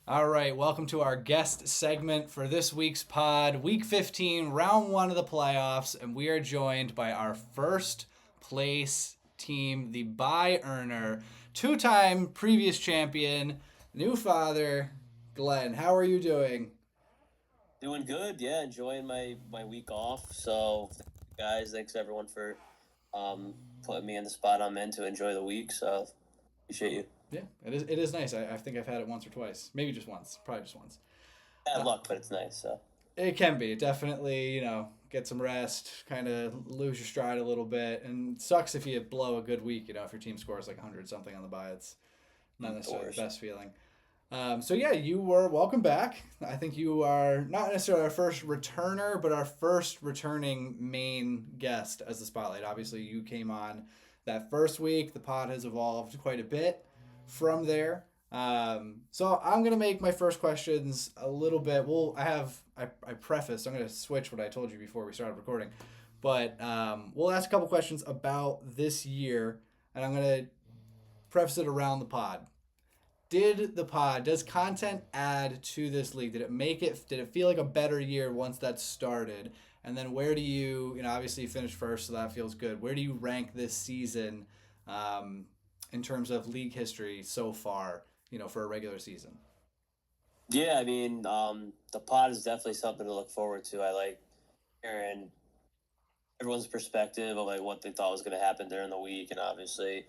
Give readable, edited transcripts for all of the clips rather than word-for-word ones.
All right, welcome to our guest segment for this week's pod, week 15, round one of the playoffs, and we are joined by our first place team, the bye earner, two-time previous champion, new father, Glen. How are you doing? Doing good, yeah. Enjoying my week off. So, guys, thanks everyone for putting me in the spot I'm in to enjoy the week. So, appreciate you. Yeah, it is nice. I think I've had it once or twice, maybe just once, probably just once. Bad Uh, luck, but it's nice. So, It can be definitely, get some rest, kind of lose your stride a little bit, and it sucks if you blow a good week. If your team scores like 100 something on the bye, it's not the necessarily the worst. best feeling. So yeah, you were welcome back. I think you are not necessarily our first returner, but our first returning main guest as the spotlight. Obviously, you came on that first week. The pod has evolved quite a bit from there. So I'm gonna make my first questions a little bit. I preface. I'm gonna switch what I told you before we started recording, but we'll ask a couple questions about this year, and I'm gonna preface it around the pod. Does content add to this league? Did it feel like a better year once that started? And then where do obviously you finished first, so that feels good. Where do you rank this season um, in terms of league history so far, for a regular season? Yeah, I mean, the pod is definitely something to look forward to. I like hearing everyone's perspective of like what they thought was going to happen during the week, and obviously,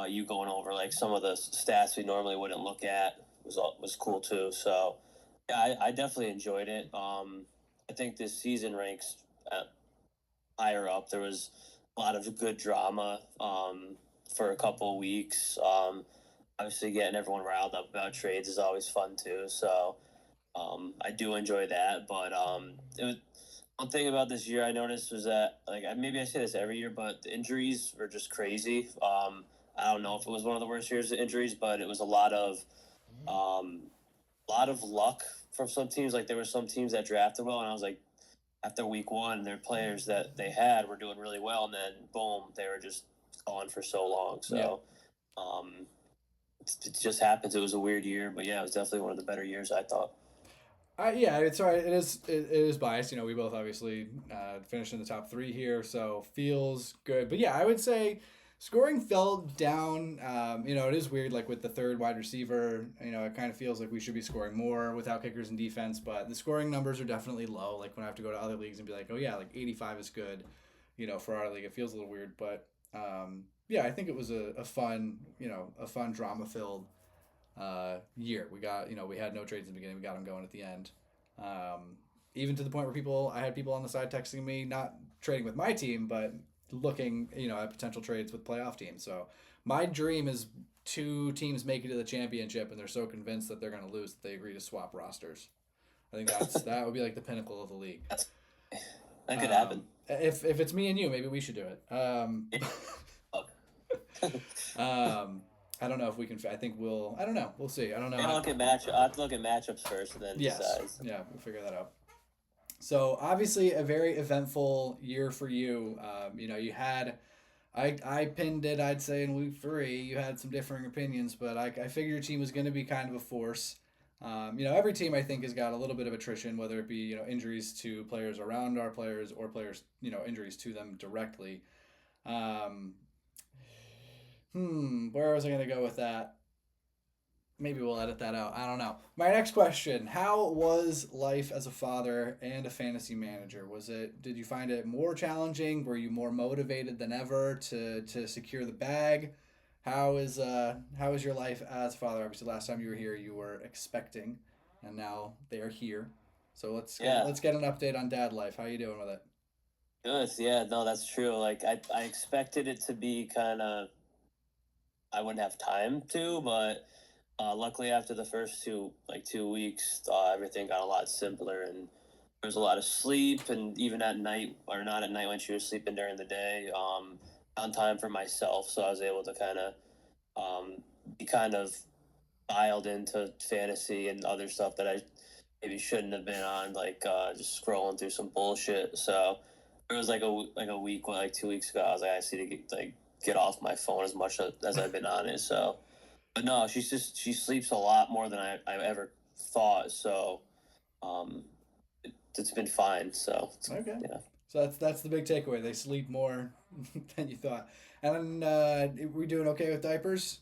you going over like some of the stats we normally wouldn't look at was cool too. So, yeah, I definitely enjoyed it. I think this season ranks higher up. There was a lot of good drama for a couple of weeks. Obviously, getting everyone riled up about trades is always fun too. So I do enjoy that. But it was one thing about this year I noticed was that like maybe I say this every year, but the injuries were just crazy. I don't know if it was one of the worst years of injuries, but it was um, a lot of luck from some teams. Like there were some teams that drafted well, and I was like, after week one, their players that they had were doing really well, and then boom, they were just gone for so long. Yeah. So um, it just happens. It was a weird year, but yeah, it was definitely one of the better years I thought. Yeah, it's all right. It is biased. We both obviously finished in the top three here, so feels good. But yeah, I would say scoring fell down. It is weird, like with the third wide receiver. It kind of feels like we should be scoring more without kickers and defense. But the scoring numbers are definitely low. Like when I have to go to other leagues and be like, oh yeah, like 85 is good. For our league, it feels a little weird. But yeah, I think it was a fun, a fun drama filled year. We had no trades in the beginning. We got them going at the end. Um, Even to the point where I had people on the side texting me, not trading with my team, but looking, at potential trades with playoff teams. So my dream is two teams make it to the championship, and they're so convinced that they're going to lose that they agree to swap rosters. I think that would be like the pinnacle of the league. That's, that could happen. If it's me and you, maybe we should do it. Yeah. Um, I don't know if we can. I think we'll. I don't know. We'll see. I don't know. Maybe look at match. I have to look at matchups first, and then Yes. decide. Yeah, we'll figure that out. So obviously a very eventful year for you. You had, I pinned it. I'd say in week three, you had some differing opinions, but I figured your team was going to be kind of a force. Every team I think has got a little bit of attrition, whether it be injuries to players around our players or players injuries to them directly. Um, where was I going to go with that? Maybe we'll edit that out. I don't know. My next question: how was life as a father and a fantasy manager? Did you find it more challenging? Were you more motivated than ever to secure the bag? How is your life as a father? Obviously, last time you were here, you were expecting, and now they are here. So Yeah, let's get an update on dad life. How you doing with it? good. Yeah, no, that's true. Like I expected it to be kind of I wouldn't have time to, but luckily after the first 2 weeks, everything got a lot simpler and there was a lot of sleep and even at night or not at night when she was sleeping during the day, on time for myself. So I was able to kind of be kind of dialed into fantasy and other stuff that I maybe shouldn't have been on, like just scrolling through some bullshit. So it was like a week, like 2 weeks ago. I was like, I just need to get off my phone as much as I've been on it. So, but no, she sleeps a lot more than I ever thought. So it's been fine. So Okay. yeah. So that's the big takeaway. They sleep more than you thought. And we doing okay with diapers?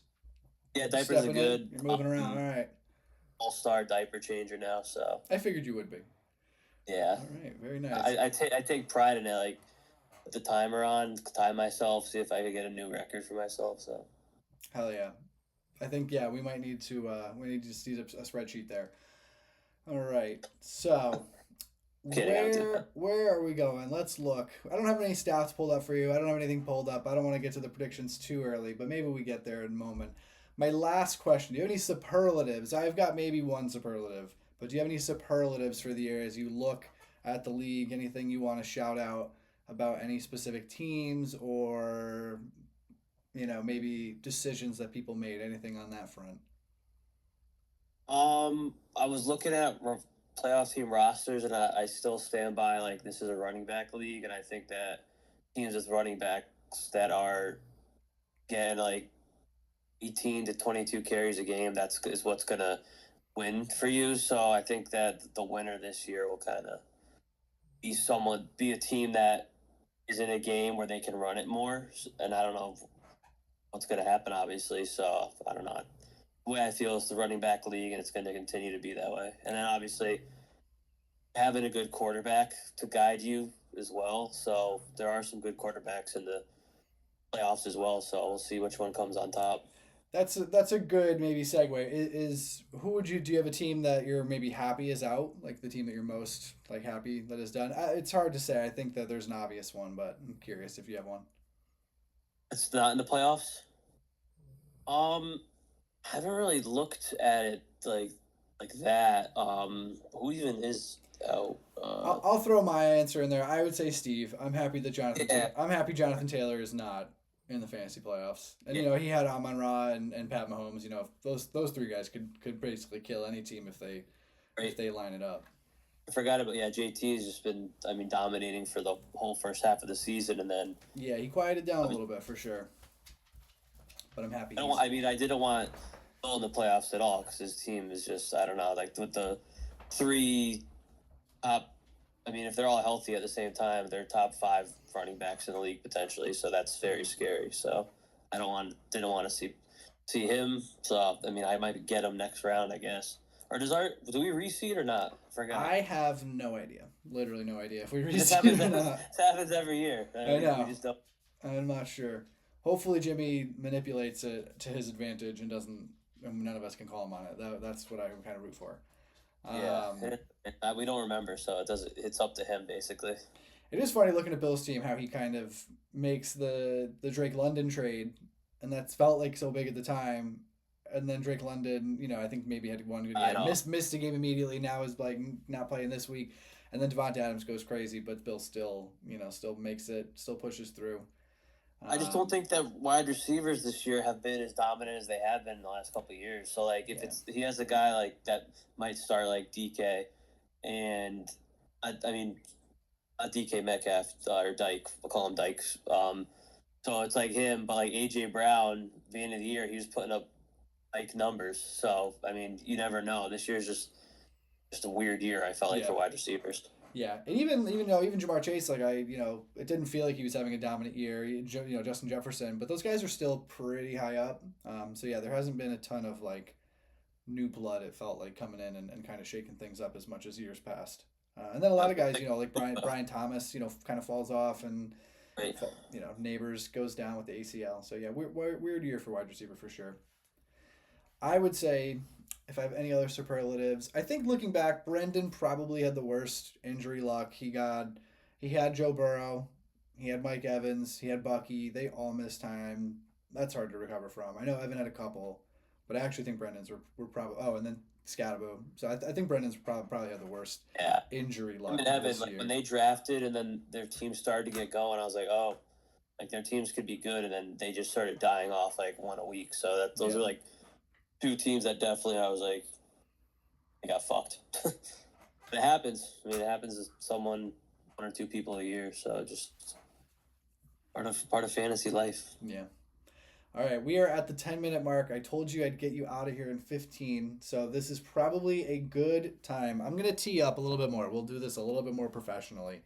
Yeah, You diapers are stepping in? good. You're moving around. All right. All-star diaper changer now. So I figured you would be. yeah, All right. Very nice. I take pride in it. Like put the timer on, time myself, see if I could get a new record for myself. So Hell yeah. I think we might need to just need a spreadsheet there. All right. So kidding, I would do that. where are we going? Let's look. I don't have any stats pulled up for you. I don't have anything pulled up. I don't want to get to the predictions too early, but maybe we get there in a moment. My last question: do you have any superlatives? I've got maybe one superlative, but do you have any superlatives for the year as you look at the league? Anything you want to shout out about any specific teams or maybe decisions that people made? Anything on that front? I was looking at playoff team rosters, and I still stand by like this is a running back league, and I think that teams with running backs that are getting like 18 to 22 carries a game, is what's gonna win for you. So I think that the winner this year will kind of be a team that is in a game where they can run it more, and I don't know what's gonna happen, obviously. So I don't know. The way I feel is the running back league, and it's going to continue to be that way. And then obviously having a good quarterback to guide you as well. So there are some good quarterbacks in the playoffs as well. So we'll see which one comes on top. That's a good maybe segue. Do you have a team that you're maybe happy is out, like the team that you're most like happy that is done? It's hard to say. I think that there's an obvious one, but I'm curious if you have one. It's not in the playoffs. I haven't really looked at it like that. Who even is out? I'll throw my answer in there. I would say Steve. I'm happy that Yeah. I'm happy Jonathan Taylor is not in the fantasy playoffs. And Yeah. he had Amon Ra and Pat Mahomes. Those three guys could basically kill any team if Right. they line it up. I forgot about JT has just been dominating for the whole first half of the season, and then Yeah, he quieted down a little bit for sure. But I'm happy. I didn't want Bill in the playoffs at all because his team is just I don't know like with the three top. If they're all healthy at the same time, they're top 5 running backs in the league potentially. So that's very scary. So didn't want to see him. So I might get him next round, I guess. Or do we reseed or not? I forgot. I have no idea. Literally no idea if we This reseed happens, or not. this happens every year. I know. We just don't. I'm not sure. Hopefully Jimmy manipulates it to his advantage and doesn't. None of us can call him on it. That's what I kind of root for. Yeah, we don't remember, so it doesn't. It's up to him basically. It is funny looking at Bill's team how he kind of makes the Drake London trade, and that's felt like so big at the time. And then Drake London, I think maybe had one good year. Missed a game immediately. Now is like not playing this week, and then Devontae Adams goes crazy, but Bill still makes it, still pushes through. I just don't think that wide receivers this year have been as dominant as they have been in the last couple of years. So like if he has a guy like that might start like DK, and not DK Metcalf or Dyke, we'll call him Dykes. So it's like him, but like AJ Brown, at the end of the year, he was putting up like numbers. So you never know. This year's just a weird year. I felt like for wide receivers. Yeah, and even Jamar Chase, like it didn't feel like he was having a dominant year. Justin Jefferson, but those guys are still pretty high up. So yeah, there hasn't been a ton of like new blood. It felt like coming in and kind of shaking things up as much as years past. And then a lot of guys, like Brian Thomas, kind of falls off, and Neighbors goes down with the ACL. So yeah, weird year for wide receiver for sure. I would say, if I have any other superlatives, I think looking back, Brendan probably had the worst injury luck. He had Joe Burrow, he had Mike Evans, he had Bucky. They all missed time. That's hard to recover from. I know Evan had a couple, but I actually think Brendan's were probably. Oh, and then Scatabo. So I think Brendan's probably had the worst injury luck. Evan, this year. When they drafted and then their team started to get going, I was like, oh, like their teams could be good, and then they just started dying off like one a week. So those are like 2 teams that definitely I was like, they got fucked. It happens. It happens to 1 or 2 people a year. So just part of fantasy life. Yeah. All right, we are at the 10-minute mark. I told you I'd get you out of here in 15, so this is probably a good time. I'm going to tee up a little bit more. We'll do this a little bit more professionally.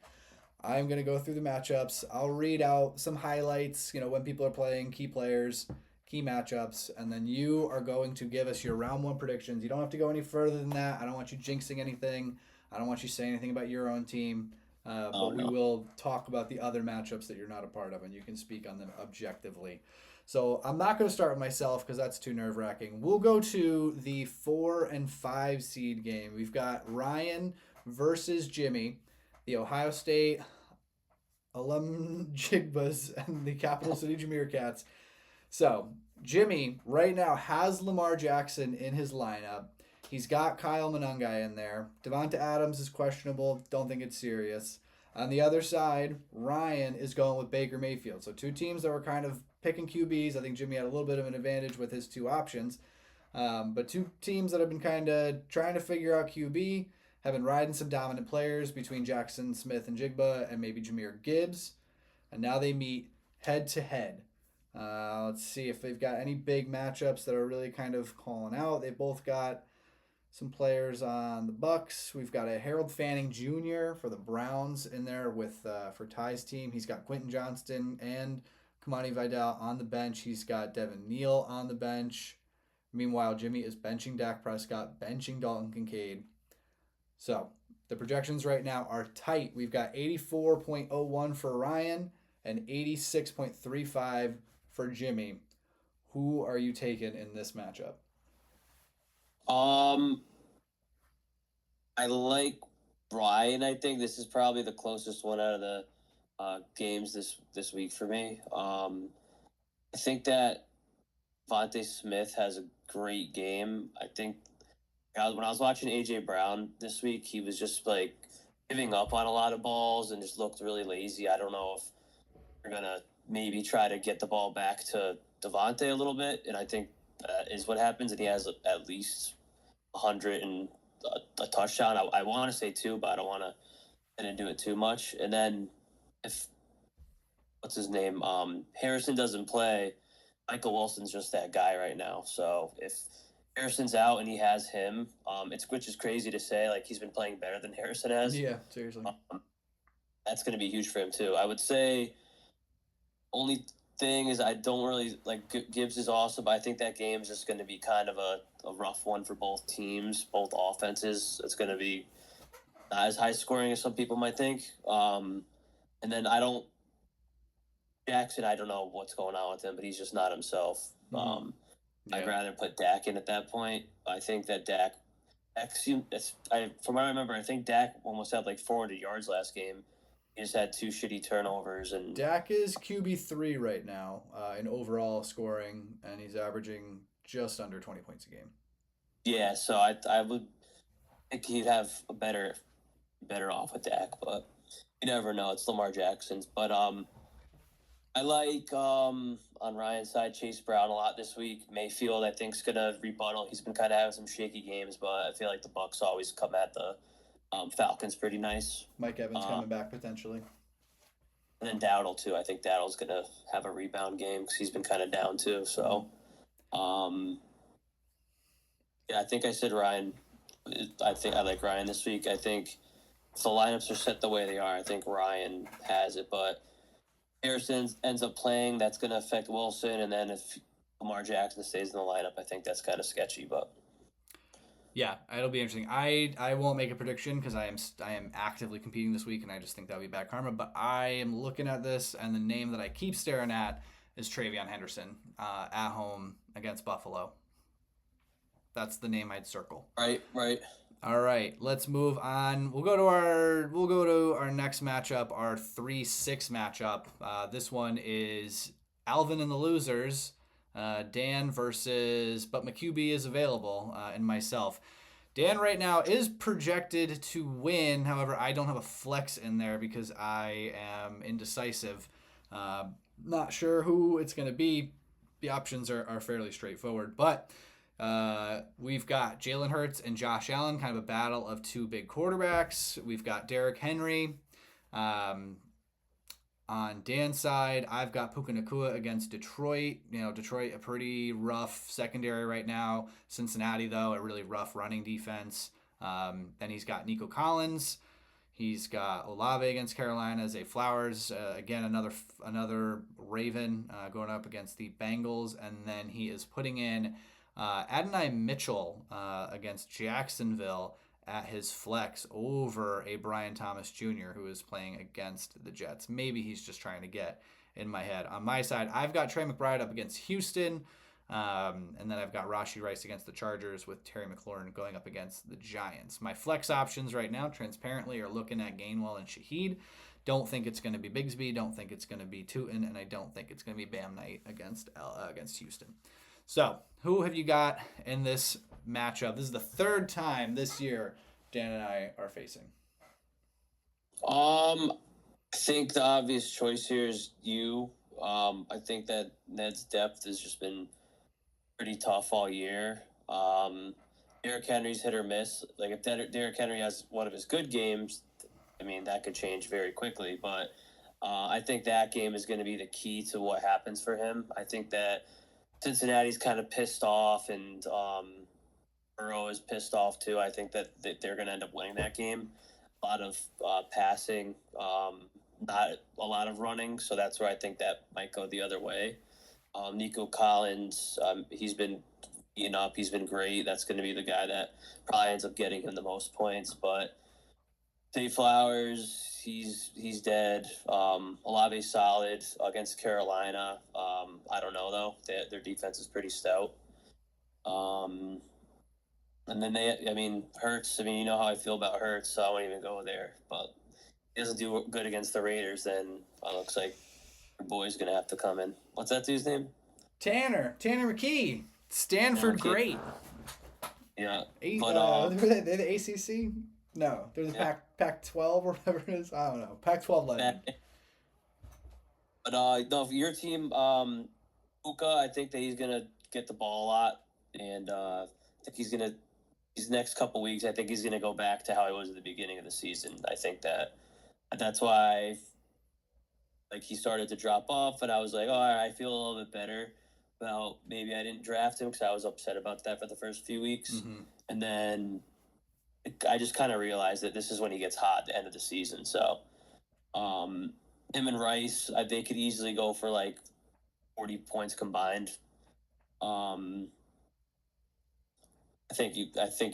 I'm going to go through the matchups. I'll read out some highlights, when people are playing, key players, key matchups, and then you are going to give us your round one predictions. You don't have to go any further than that. I don't want you jinxing anything. I don't want you saying anything about your own team. Oh But we no. will talk about the other matchups that you're not a part of, and you can speak on them objectively. So I'm not going to start with myself because that's too nerve wracking. We'll go to the 4 and 5 seed game. We've got Ryan versus Jimmy, the Ohio State alum Jigbas and the Capital City Jameer Cats. So Jimmy right now has Lamar Jackson in his lineup. He's got Kyle Monangai in there. Devonta Adams is questionable. Don't think it's serious. On the other side, Ryan is going with Baker Mayfield. So two teams that were kind of picking QBs. I think Jimmy had a little bit of an advantage with his two options. But two teams that have been kind of trying to figure out QB have been riding some dominant players between Jackson Smith and Jigba and maybe Jameer Gibbs. And now they meet head to head. Let's see if they've got any big matchups that are really kind of calling out. They both got some players on the Bucks. We've got a Harold Fanning Jr. for the Browns in there with for Ty's team. He's got Quentin Johnston and Kamani Vidal on the bench. He's got Devin Neal on the bench. Meanwhile, Jimmy is benching Dak Prescott, benching Dalton Kincaid. So the projections right now are tight. We've got 84.01 for Ryan and 86.35 for Jimmy. Who are you taking in this matchup? Um, I like Brian. I think this is probably the closest one out of the games this week for me. I think that Vontae Smith has a great game. I think when I was watching AJ Brown this week, he was just like giving up on a lot of balls and just looked really lazy. I don't know if they're gonna maybe try to get the ball back to Devontae a little bit, and I think that is what happens. And he has at least 100 and a touchdown. I want to say two, but I don't want to do it too much. And then if what's his name, Harrison doesn't play, Michael Wilson's just that guy right now. So if Harrison's out and he has him, it's which is crazy to say. Like he's been playing better than Harrison has. Yeah, seriously. That's going to be huge for him too. I would say only thing is I don't really like Gibbs is awesome, but I think that game's just going to be kind of a rough one for both teams, both offenses. It's going to be not as high scoring as some people might think. And then Jackson, I don't know what's going on with him, but he's just not himself. Mm-hmm. Yeah. I'd rather put Dak in at that point. I think that Dak from what I remember, I think Dak almost had like 400 yards last game. He just had two shitty turnovers, and Dak is QB3 right now in overall scoring, and he's averaging just under 20 points a game. Yeah, so I would think he'd have a better off with Dak, but you never know. It's Lamar Jackson's, but I like on Ryan's side Chase Brown a lot this week. Mayfield, I think, is gonna rebuttal. He's been kind of having some shaky games, but I feel like the Bucks always come at the Falcons pretty nice. Mike Evans coming back potentially. And then Dowdle too. I think Dowdle's gonna have a rebound game because he's been kind of down too. So, yeah, I think I said Ryan. I think I like Ryan this week. I think if the lineups are set the way they are, I think Ryan has it. But Harrison ends up playing, that's going to affect Wilson. And then if Lamar Jackson stays in the lineup, I think that's kind of sketchy. But yeah, it'll be interesting. I won't make a prediction because I am actively competing this week, and I just think that would be bad karma. But I am looking at this, and the name that I keep staring at is Travion Henderson at home against Buffalo. That's the name I'd circle. Right. All right, let's move on. We'll go to our next matchup, our 3-6 matchup. This one is Alvin and the Losers, Dan versus but McQB is available, and myself. Dan right now is projected to win. However, I don't have a flex in there because I am indecisive. Not sure who it's going to be. The options are fairly straightforward, but we've got Jalen Hurts and Josh Allen, kind of a battle of two big quarterbacks. We've got Derrick Henry. On Dan's side, I've got Puka Nakua against Detroit. Detroit, a pretty rough secondary right now. Cincinnati, though, a really rough running defense. Then he's got Nico Collins. He's got Olave against Carolina, Zay Flowers, again, another Raven going up against the Bengals. And then he is putting in Adonai Mitchell against Jacksonville at his flex over a Brian Thomas Jr. who is playing against the Jets. Maybe he's just trying to get in my head. On my side, I've got Trey McBride up against Houston. And then I've got Rashee Rice against the Chargers with Terry McLaurin going up against the Giants. My flex options right now, transparently, are looking at Gainwell and Shaheed. Don't think it's going to be Bigsby. Don't think it's going to be Tootin. And I don't think it's going to be Bam Knight against Houston. So, who have you got in this matchup? This is the third time this year Dan and I are facing. I think the obvious choice here is you. I think that Ned's depth has just been pretty tough all year. Derrick Henry's hit or miss. Like, if Derrick Henry has one of his good games, I mean, that could change very quickly. But I think that game is going to be the key to what happens for him. I think that Cincinnati's kind of pissed off, and Burrow is pissed off too. I think that they're going to end up winning that game. A lot of passing, not a lot of running, so that's where I think that might go the other way. Nico Collins, he's been beaten up. He's been great. That's going to be the guy that probably ends up getting him the most points. But Zay Flowers, he's dead. Olave's solid against Carolina. I don't know, though. Their defense is pretty stout. And then Hurts. You know how I feel about Hurts, so I won't even go there. But he doesn't do good against the Raiders, then it looks like your boy's going to have to come in. What's that dude's name? Tanner McKee. Stanford great. Yeah. They're the ACC? No, they're the Pac-12 or whatever it is. I don't know. Pac-12 legend. But no, for your team, Puka, I think that he's gonna get the ball a lot, and I think these next couple weeks, I think he's gonna go back to how he was at the beginning of the season. I think that's why, like, he started to drop off, and I was like, I feel a little bit better. Well, maybe I didn't draft him because I was upset about that for the first few weeks, and then I just kind of realized that this is when he gets hot at the end of the season. So, him and Rice, they could easily go for like 40 points combined. I think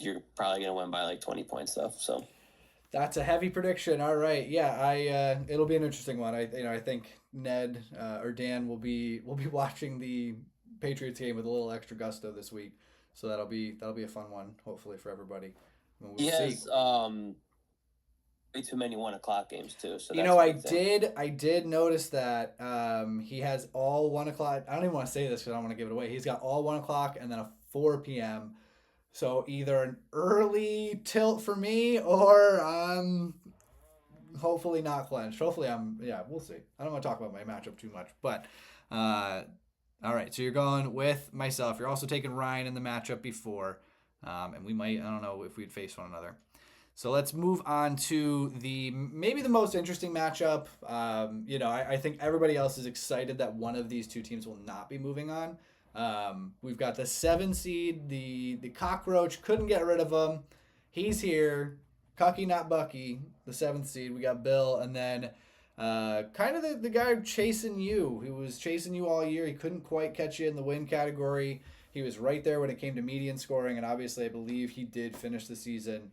you're probably gonna win by like 20 points though. So that's a heavy prediction. All right, yeah, it'll be an interesting one. I think Ned or Dan will be watching the Patriots game with a little extra gusto this week. So that'll be a fun one, hopefully, for everybody. We'll see. Way too many 1 o'clock games too. So I did notice that he has all 1 o'clock. I don't even want to say this because I don't want to give it away. He's got all 1 o'clock and then a 4 p.m. So either an early tilt for me or hopefully not clenched. Hopefully we'll see. I don't want to talk about my matchup too much, but all right. So you're going with myself. You're also taking Ryan in the matchup before, and we might, I don't know if we'd face one another. So let's move on to maybe the most interesting matchup. I think everybody else is excited that one of these two teams will not be moving on. We've got the 7 seed, the cockroach, couldn't get rid of him. He's here. Cucky, not Bucky, the 7th seed. We got Bill, and then kind of the guy chasing you. He was chasing you all year. He couldn't quite catch you in the win category. He was right there when it came to median scoring, and obviously I believe he did finish the season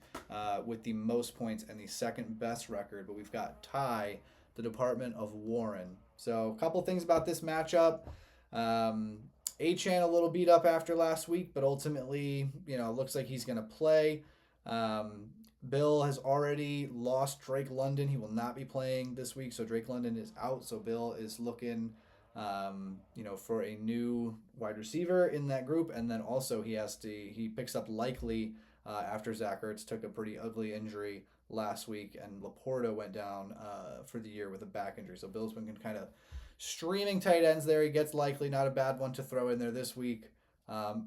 with the most points and the second best record. But we've got Ty, the Department of Warren. So a couple things about this matchup. A-Chan a little beat up after last week, but ultimately, looks like he's going to play. Bill has already lost Drake London. He will not be playing this week, so Drake London is out. So Bill is looking, for a new wide receiver in that group, and then also he picks up Likely after Zach Ertz took a pretty ugly injury last week, and Laporta went down for the year with a back injury. So Bill's been kind of streaming tight ends there. He gets Likely, not a bad one to throw in there this week.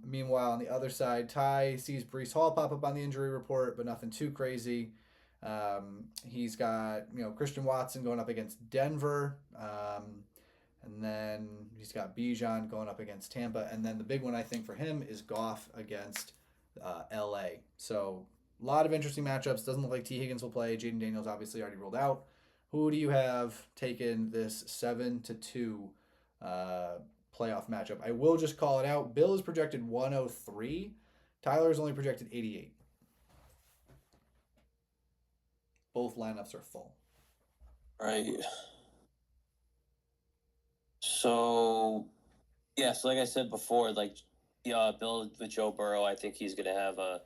Meanwhile, on the other side, Ty sees Breece Hall pop up on the injury report, but nothing too crazy. He's got Christian Watson going up against Denver. And then he's got Bijan going up against Tampa. And then the big one, I think, for him is Goff against LA. So a lot of interesting matchups. Doesn't look like T. Higgins will play. Jaden Daniels obviously already ruled out. Who do you have taken this 7-2 playoff matchup? I will just call it out. Bill is projected 103. Tyler is only projected 88. Both lineups are full. Right. So, so like I said before, Bill with Joe Burrow, I think he's going to have a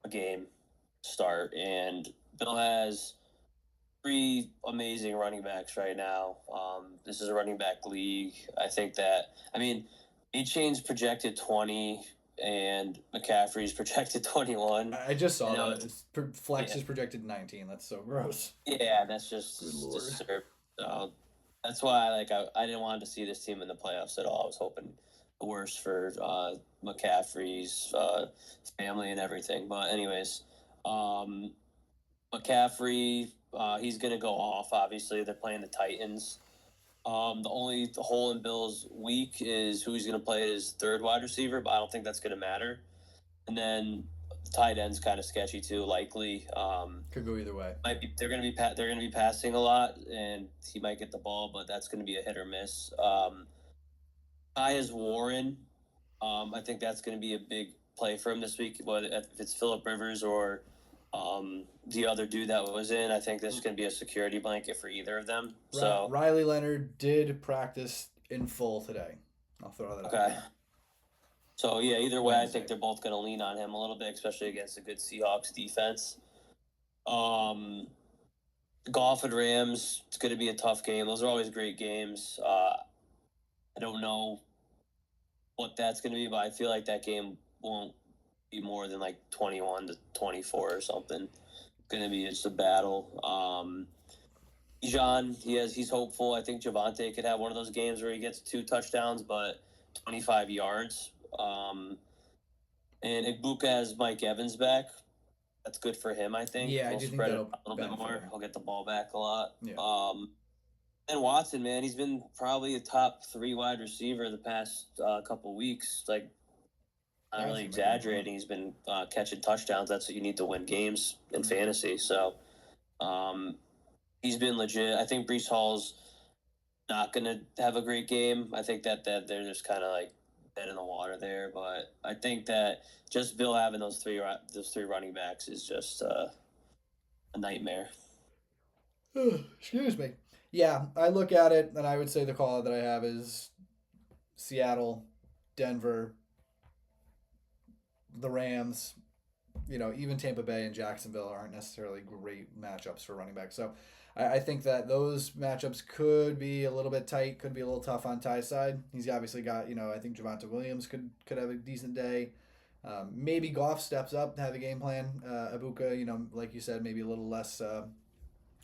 game start. And Bill has 3 amazing running backs right now. This is a running back league. I think that, A-Chain's projected 20 and McCaffrey's projected 21. I just saw that. Flex is projected 19. That's so gross. Yeah, that's just absurd. So that's why I didn't want to see this team in the playoffs at all. I was hoping the worst for McCaffrey's family and everything. But anyways, McCaffrey, he's going to go off. Obviously, they're playing the Titans. The only hole in Bill's week is who he's going to play as third wide receiver, but I don't think that's going to matter. And then the tight end's kind of sketchy too. Likely could go either way. They're going to be passing a lot, and he might get the ball, but that's going to be a hit or miss. Ty is Warren. I think that's going to be a big play for him this week. Whether if it's Phillip Rivers or the other dude that was in, I think this is going to be a security blanket for either of them. So Riley Leonard did practice in full today. I'll throw that out. Okay. So either way, I think they're both going to lean on him a little bit, especially against a good Seahawks defense. Goff and Rams, it's going to be a tough game. Those are always great games. I don't know what that's going to be, but I feel like that game won't be more than 21-24 or something. Going to be just a battle. Bijan, he's hopeful. I think Javonte could have one of those games where he gets 2 touchdowns, but 25 yards. And Ibuka has Mike Evans back. That's good for him, I think. Yeah, I do think that'll a little bit more. He'll get the ball back a lot. Yeah. And Watson, man, he's been probably a top 3 wide receiver the past couple weeks. Not really exaggerating. He's been catching touchdowns. That's what you need to win games in fantasy. So he's been legit. I think Breece Hall's not going to have a great game. I think that they're just kind of dead in the water there. But I think that just Bill having those three running backs is just a nightmare. Excuse me. Yeah, I look at it and I would say the call that I have is Seattle, Denver, the Rams, even Tampa Bay and Jacksonville aren't necessarily great matchups for running back. So I think that those matchups could be a little bit tight, could be a little tough on Ty's side. He's obviously got, I think Javonte Williams could have a decent day. Maybe Goff steps up to have a game plan. Ibuka, like you said, maybe a little less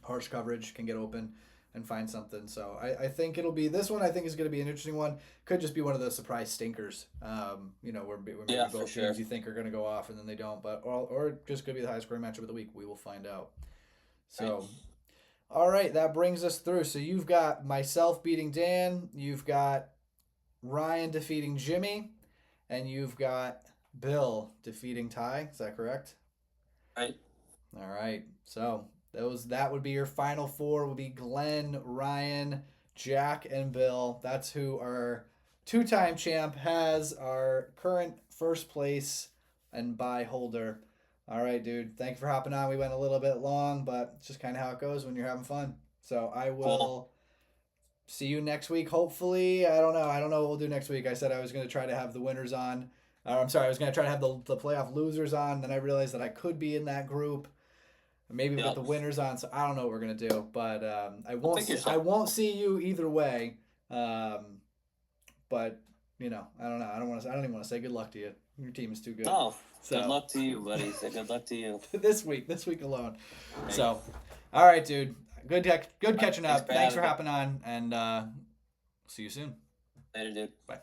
harsh coverage, can get open and find something. So I think it'll be, this one I think is going to be an interesting one. Could just be one of those surprise stinkers, where maybe both teams you think are going to go off and then they don't, but or just could be the highest scoring matchup of the week. We will find out. So, right. All right, that brings us through. So you've got myself beating Dan, you've got Ryan defeating Jimmy, and you've got Bill defeating Ty. Is that correct? Right. All right. So that would be your final 4. Would be Glenn, Ryan, Jack, and Bill. That's who our 2-time champ has, our current first place and bye holder. All right, dude. Thank you for hopping on. We went a little bit long, but it's just kind of how it goes when you're having fun. So I will see you next week. Hopefully, I don't know what we'll do next week. I said I was going to try to have the winners on. I was going to try to have the playoff losers on. Then I realized that I could be in that group. Maybe with the winners on, so I don't know what we're gonna do, but I won't see you either way. But I don't know. I don't even want to say good luck to you. Your team is too good. Oh, so, good luck to you, buddy. Good luck to you. this week alone. Thanks. So, all right, dude. Good catching up. Thanks for hopping on, and see you soon. Later, dude. Bye.